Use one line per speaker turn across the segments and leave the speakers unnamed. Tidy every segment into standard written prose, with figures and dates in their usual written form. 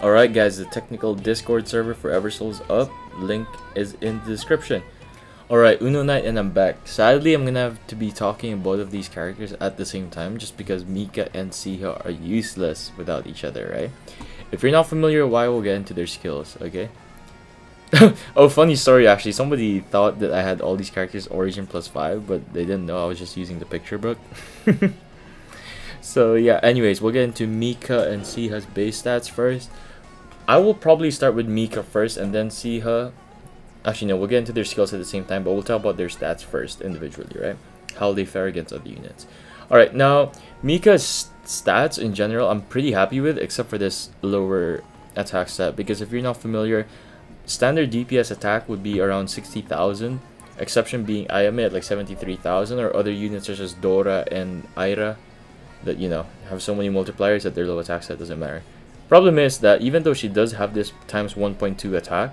Alright guys, the technical Discord server for Eversoul's up. Link is in the description. Alright, Uno Night and I'm back. Sadly, I'm gonna have to be talking both of these characters at the same time just because Mica and Seeha are useless without each other, right? If you're not familiar, why we'll get into their skills, okay? Oh, funny story actually. Somebody thought that I had all these characters Origin +5, but they didn't know I was just using the picture book. So yeah, anyways, we'll get into Mica and Seeha's base stats first. I will probably start with Mica first and then Seeha. Actually, no, we'll get into their skills at the same time, but we'll talk about their stats first individually, right? How they fare against other units. Alright, now, Mica's stats in general, I'm pretty happy with, except for this lower attack stat, because if you're not familiar, standard DPS attack would be around 60,000, exception being Ayame at like 73,000, or other units such as Dora and Aira that, you know, have so many multipliers that their low attack stat doesn't matter. Problem is that even though she does have this times 1.2 attack,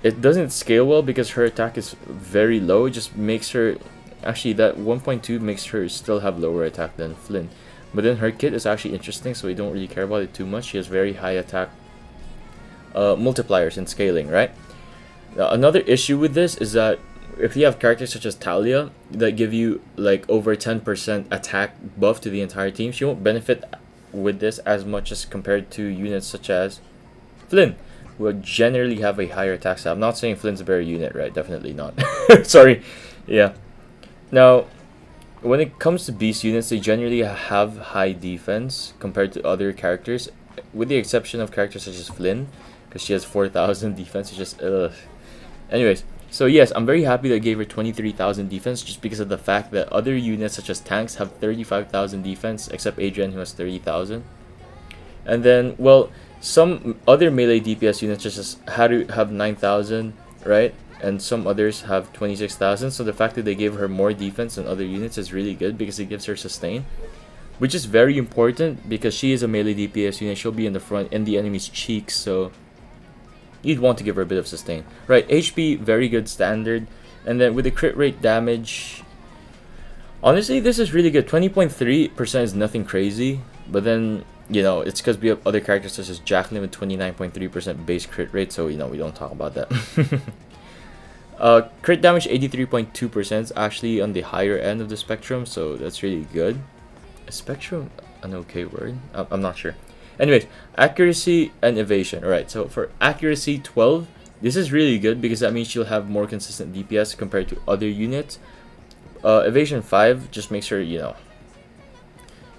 it doesn't scale well because her attack is very low. It just makes her, actually that 1.2 makes her still have lower attack than Flynn. But then her kit is actually interesting, so we don't really care about it too much. She has very high attack multipliers and scaling, right? Now, another issue with this is that if you have characters such as Talia that give you like over 10% attack buff to the entire team, she won't benefit with this as much as compared to units such as Flynn, who generally have a higher attack stat. I'm not saying Flynn's a better unit, right? Definitely not. Sorry. Yeah. Now, when it comes to beast units, they generally have high defense compared to other characters, with the exception of characters such as Flynn, because she has 4,000 defense. It's just ugh. Anyways, so yes, I'm very happy that I gave her 23,000 defense just because of the fact that other units such as tanks have 35,000 defense, except Adrian who has 30,000. And then, well, some other melee DPS units such as Haru have 9,000, right? And some others have 26,000. So the fact that they gave her more defense than other units is really good because it gives her sustain, which is very important because she is a melee DPS unit. She'll be in the front in the enemy's cheeks, so you'd want to give her a bit of sustain. Right, HP, very good standard. And then with the crit rate damage, honestly, this is really good. 20.3% is nothing crazy. But then, you know, it's because we have other characters such as Jacqueline with 29.3% base crit rate. So, you know, we don't talk about that. Crit damage 83.2% is actually on the higher end of the spectrum. So that's really good. Is spectrum an okay word? I'm not sure. Anyways, accuracy and evasion. Alright, so for accuracy 12, this is really good because that means she'll have more consistent DPS compared to other units. Evasion 5 just makes her, you know,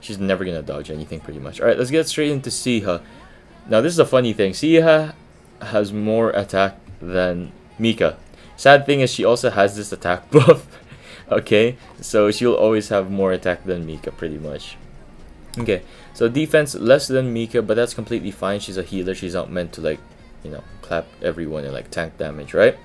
she's never gonna dodge anything pretty much. Alright, let's get straight into Seeha. Now this is a funny thing. Seeha has more attack than Mica. Sad thing is she also has this attack buff. Okay, so she'll always have more attack than Mica pretty much. Okay, so defense less than Mica, but that's completely fine. She's a healer. She's not meant to, like, you know, clap everyone and like tank damage, right?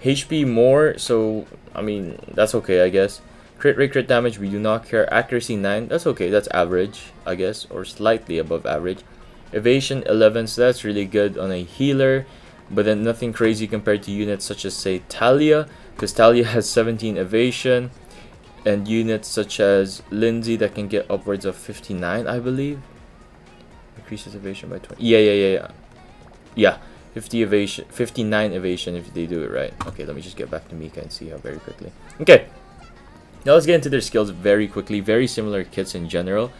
HP more, so I mean that's okay, I guess. Crit rate, crit damage, we do not care. Accuracy 9, that's okay. That's average, I guess, or slightly above average. Evasion 11, so that's really good on a healer, but then nothing crazy compared to units such as, say, Talia, because Talia has 17 evasion. And units such as Lindsay that can get upwards of 59, I believe. Increases evasion by 20. Yeah. 50 evasion, 59 evasion if they do it right. Okay, let me just get back to Mica and Seeha very quickly. Okay. Now let's get into their skills very quickly. Very similar kits in general.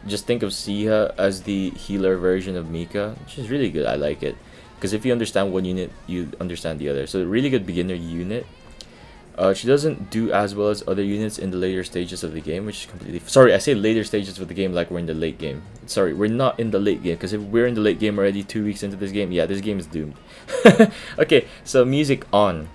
Just think of Seeha as the healer version of Mica, which is really good. I like it. Because if you understand one unit, you understand the other. So really good beginner unit. She doesn't do as well as other units in the later stages of the game, which is completely... Sorry, I say later stages of the game like we're in the late game. Sorry, we're not in the late game, because if we're in the late game already 2 weeks into this game, yeah, this game is doomed. Okay, so music on.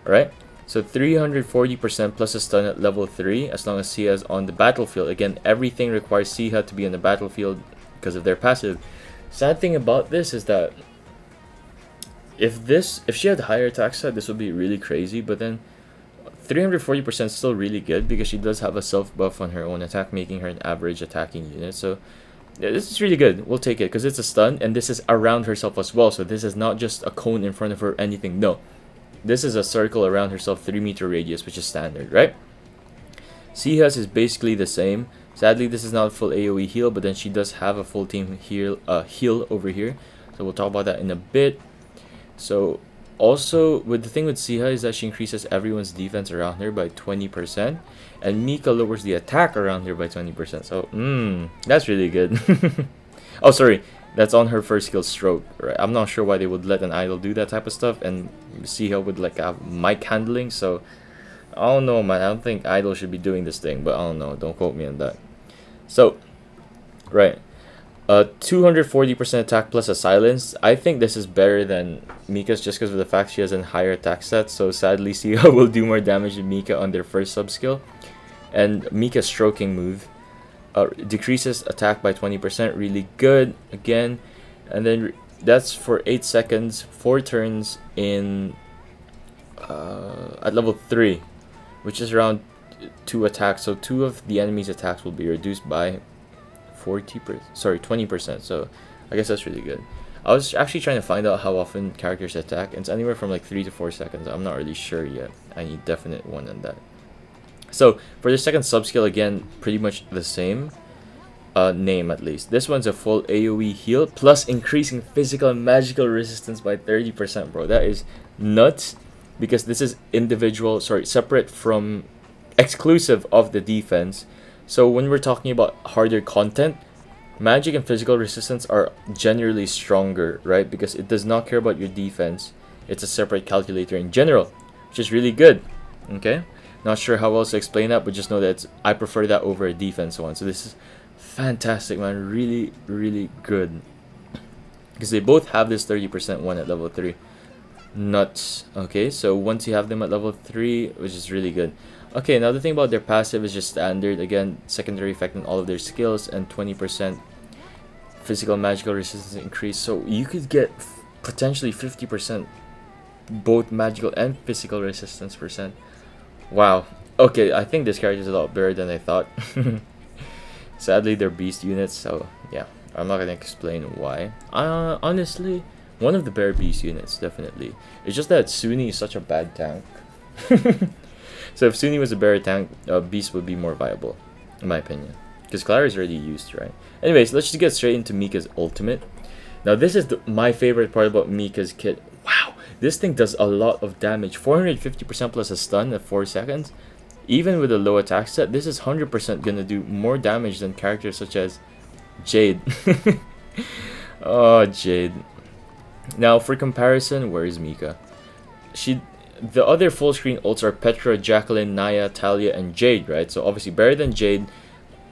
Alright, so 340% plus a stun at level 3, as long as Seeha is on the battlefield. Again, everything requires Seeha to be on the battlefield because of their passive. Sad thing about this is that if she had higher attack stat, this would be really crazy, but then 340% is still really good because she does have a self buff on her own attack, making her an average attacking unit. So yeah, this is really good. We'll take it because it's a stun and this is around herself as well. So this is not just a cone in front of her or anything. No, this is a circle around herself, 3-meter radius, which is standard, right? Seeha's is basically the same. Sadly, this is not full AoE heal, but then she does have a full team heal over here. So we'll talk about that in a bit. So also, with the thing with Seeha is that she increases everyone's defense around her by 20%, and Mica lowers the attack around her by 20%. So, that's really good. Oh, sorry, that's on her first skill, Stroke. Right? I'm not sure why they would let an idol do that type of stuff, and Seeha would like have mic handling. So, I don't know, man. I don't think idol should be doing this thing, but I don't know. Don't quote me on that. So, right. 240% attack plus a silence. I think this is better than Mica's just because of the fact she has a higher attack set. So sadly, Seeha will do more damage than Mica on their first sub skill. And Mica's stroking move decreases attack by 20%. Really good again. And then that's for 8 seconds, 4 turns in at level 3, which is around 2 attacks. So 2 of the enemy's attacks will be reduced by 20%. So I guess that's really good. I was actually trying to find out how often characters attack, and it's anywhere from like 3 to 4 seconds. I'm not really sure yet. I need definite one on that. So for the second sub skill, again, pretty much the same name at least. This one's a full AoE heal plus increasing physical and magical resistance by 30%, bro. That is nuts, because this is separate from, exclusive of the defense. So when we're talking about harder content, magic and physical resistance are generally stronger, right? Because it does not care about your defense. It's a separate calculator in general, which is really good. Okay? Not sure how else to explain that, but just know that I prefer that over a defense one. So this is fantastic, man. Really, really good. Because they both have this 30% one at level 3. Nuts. Okay, so once you have them at level 3, which is really good. Okay, another thing about their passive is just standard. Again, secondary effect on all of their skills and 20% physical and magical resistance increase. So you could get potentially 50% both magical and physical resistance percent. Wow. Okay, I think this character is a lot better than I thought. Sadly, they're beast units, so yeah, I'm not gonna explain why. Honestly, one of the better beast units, definitely. It's just that Sunni is such a bad tank. So if Sunni was a better tank, Beast would be more viable, in my opinion. Because Clara is already used, right? Anyways, let's just get straight into Mica's ultimate. Now this is my favorite part about Mica's kit. Wow, this thing does a lot of damage. 450% plus a stun at 4 seconds. Even with a low attack set, this is 100% gonna do more damage than characters such as Jade. Oh, Jade. Now for comparison, where is Mica? The other full screen ults are Petra, Jacqueline, Naya, Talia, and Jade, right? So obviously better than Jade.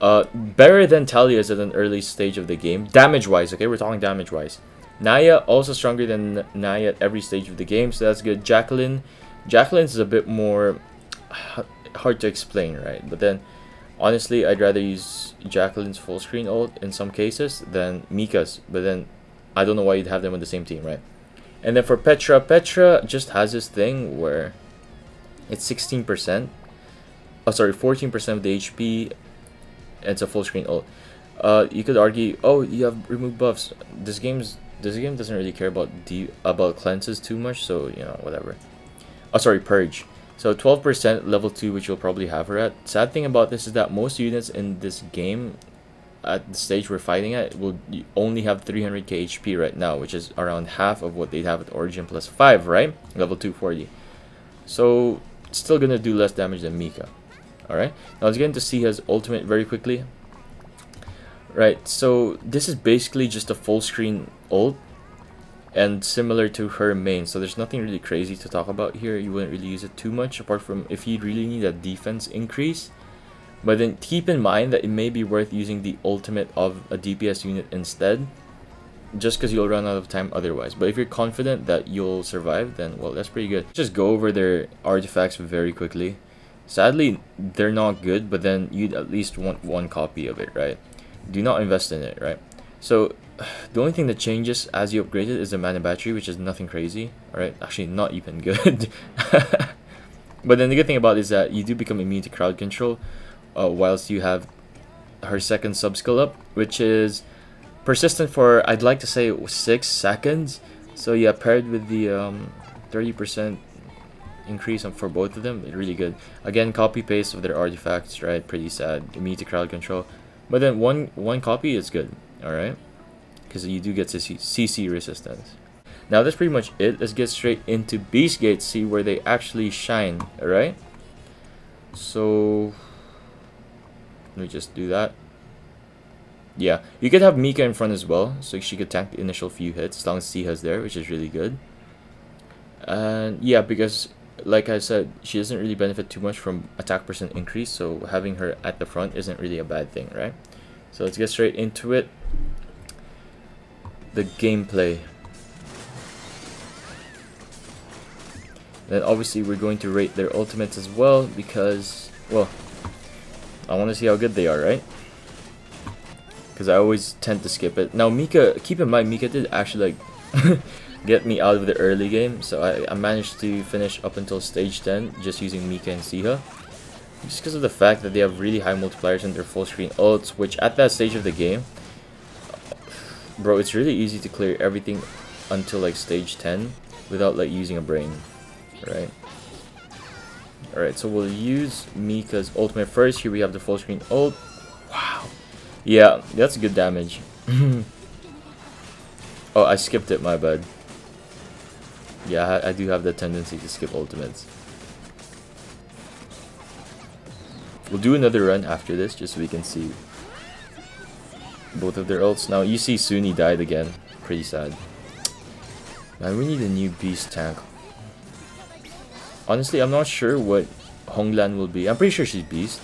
Better than Talia is at an early stage of the game. Damage-wise, okay? We're talking damage-wise. Naya, also stronger than Naya at every stage of the game, so that's good. Jacqueline's is a bit more hard to explain, right? But then, honestly, I'd rather use Jacqueline's full screen ult in some cases than Mica's. But then, I don't know why you'd have them on the same team, right? And then for Petra just has this thing where it's 16%. Oh, sorry, 14% of the HP. And it's a full screen ult. You could argue, oh, you have removed buffs. This game doesn't really care about cleanses too much, so you know, whatever. Oh, sorry, purge. So 12% level 2, which you'll probably have her at. Sad thing about this is that most units in this game, at the stage we're fighting at, will only have 300k HP right now, which is around half of what they'd have at Origin plus 5, right? Level 240. So it's still gonna do less damage than Mica. Alright, now let's get into Seeha's ultimate very quickly. Right, so this is basically just a full screen ult and similar to her main, so there's nothing really crazy to talk about here. You wouldn't really use it too much apart from if you really need a defense increase. But then keep in mind that it may be worth using the ultimate of a DPS unit instead, just because you'll run out of time otherwise. But if you're confident that you'll survive, then well, that's pretty good. Just go over their artifacts very quickly. Sadly, they're not good, but then you'd at least want one copy of it, right? Do not invest in it, right? So the only thing that changes as you upgrade it is the mana battery, which is nothing crazy. Alright, actually not even good. But then the good thing about it is that you do become immune to crowd control whilst you have her second sub skill up, which is persistent for, I'd like to say, 6 seconds. So yeah, paired with the 30% increase for both of them, really good. Again, copy paste of their artifacts, right? Pretty sad. Immune to crowd control. But then one copy is good, alright? Because you do get to see CC resistance. Now that's pretty much it. Let's get straight into Beast Gate, see where they actually shine, alright? So let me just do that. Yeah, you could have Mica in front as well, so she could tank the initial few hits as long as Seeha's there, which is really good. And yeah, because like I said, she doesn't really benefit too much from attack percent increase, so having her at the front isn't really a bad thing, right? So let's get straight into it. The gameplay. Then obviously we're going to rate their ultimates as well because, well, I want to see how good they are, right? Because I always tend to skip it. Now Mica, keep in mind, Mica did actually like get me out of the early game, so I managed to finish up until stage 10 just using Mica and Seeha. Just because of the fact that they have really high multipliers in their full screen ults, which at that stage of the game, bro, it's really easy to clear everything until like stage 10 without like using a brain, right? Alright, so we'll use Mica's ultimate first. Here we have the full screen ult. Wow. Yeah, that's good damage. Oh, I skipped it, my bad. Yeah, I do have the tendency to skip ultimates. We'll do another run after this just so we can see both of their ults. Now, you see Suni died again. Pretty sad. Man, we need a new beast tank. Honestly, I'm not sure what Honglan will be. I'm pretty sure she's beast.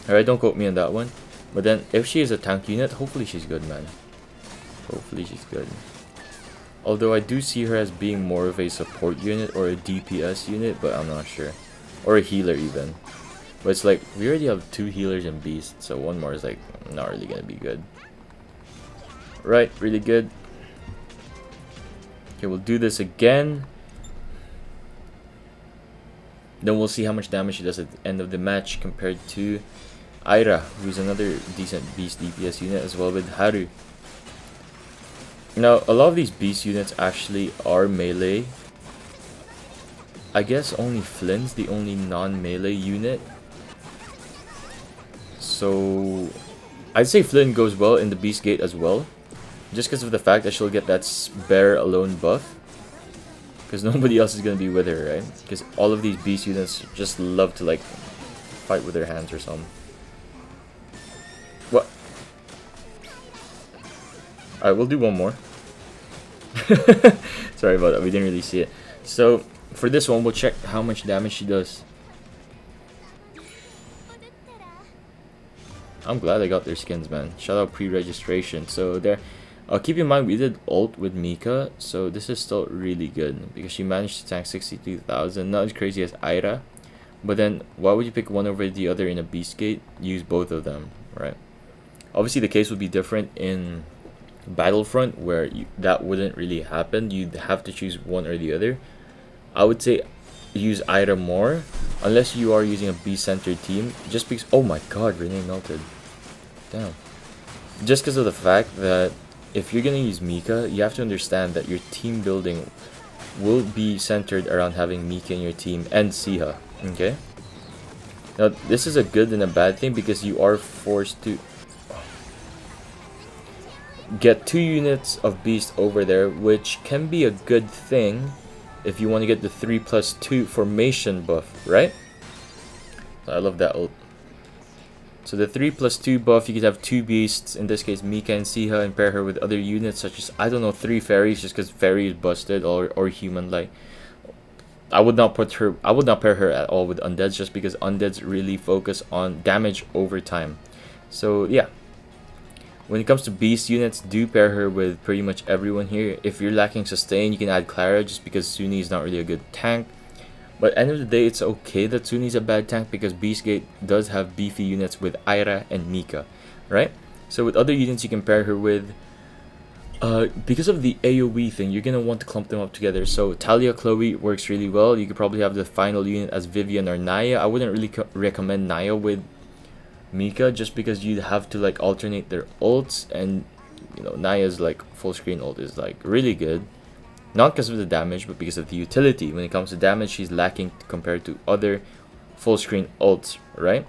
Alright, don't quote me on that one. But then, if she is a tank unit, hopefully she's good, man. Hopefully she's good. Although I do see her as being more of a support unit or a DPS unit, but I'm not sure. Or a healer even. But it's like, we already have 2 healers and beast, so one more is like, not really gonna be good. Right, really good. Okay, we'll do this again. Then we'll see how much damage she does at the end of the match compared to Aira, who's another decent beast DPS unit as well with Haru. Now, a lot of these beast units actually are melee. I guess only Flynn's the only non-melee unit. So, I'd say Flynn goes well in the Beast Gate as well. Just because of the fact that she'll get that Bear Alone buff. Because nobody else is going to be with her, right? Because all of these beast units just love to, like, fight with their hands or something. What? Alright, we'll do one more. Sorry about that, we didn't really see it. So, for this one, we'll check how much damage she does. I'm glad I got their skins, man. Shout out pre-registration. So there, keep in mind we did ult with Mica, so this is still really good because she managed to tank 62,000. Not as crazy as Aira, but then why would you pick one over the other in a beast gate? Use both of them, right? Obviously, the case would be different in Battlefront where that wouldn't really happen. You'd have to choose one or the other. I would say use Aira more unless you are using a beast-centered team. Just because, oh my god, Renee melted. Damn. Just because of the fact that if you're gonna use Mica, you have to understand that your team building will be centered around having Mica in your team and Seeha. Okay. Now this is a good and a bad thing because you are forced to get 2 units of beast over there, which can be a good thing if you want to get the 3+2 formation buff, right? So I love that ult. So the 3+2 buff, you could have 2 beasts, in this case Mica and Seeha, and pair her with other units such as, I don't know, 3 fairies, just because fairy is busted, or human like. I would not pair her at all with undeads, just because undeads really focus on damage over time. So yeah. When it comes to beast units, do pair her with pretty much everyone here. If you're lacking sustain, you can add Clara just because Suni is not really a good tank. But at the end of the day, it's okay that Suni is a bad tank because Beastgate does have beefy units with Aira and Mica, right? So with other units you can pair her with, because of the AoE thing, you're going to want to clump them up together. So Talia Chloe works really well. You could probably have the final unit as Vivian or Naya. I wouldn't really recommend Naya with Mica just because you'd have to like alternate their ults, and you know Naya's like full screen ult is like really good, not because of the damage but because of the utility. When it comes to damage, she's lacking compared to other full screen ults, right?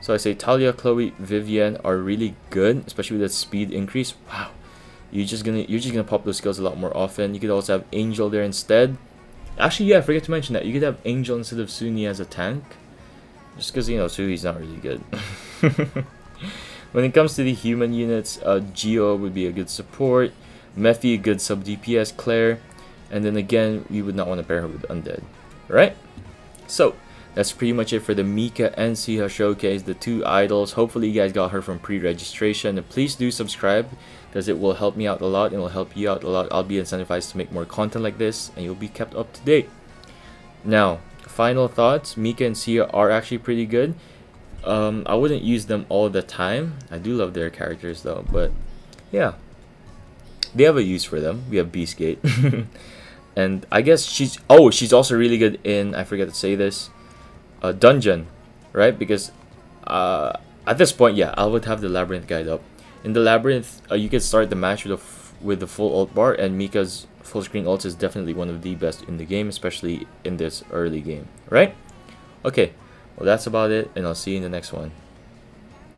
So I say Talia, Chloe, Vivienne are really good, especially with that speed increase. Wow, you're just gonna pop those skills a lot more often. You could also have Angel there instead. Actually, yeah, I forget to mention that you could have Angel instead of Suni as a tank, just because, you know, Sui's not really good. When it comes to the human units, Geo would be a good support, Mephi a good sub DPS, Claire, and then again, we would not want to pair her with Undead, right? So that's pretty much it for the Mica and Seeha showcase, the two idols. Hopefully you guys got her from pre-registration, and please do subscribe because it will help me out a lot and will help you out a lot. I'll be incentivized to make more content like this, and you'll be kept up to date. Now, final thoughts. Mica and Seeha are actually pretty good. I wouldn't use them all the time. I do love their characters though, but yeah, they have a use for them. We have Beastgate. And I guess she's also really good in, I forget to say this, dungeon, right? Because at this point, yeah, I would have the Labyrinth guide up. In the Labyrinth, you can start the match with the full ult bar, and Mika's full screen ult is definitely one of the best in the game, especially in this early game, right? Okay, well, that's about it, and I'll see you in the next one.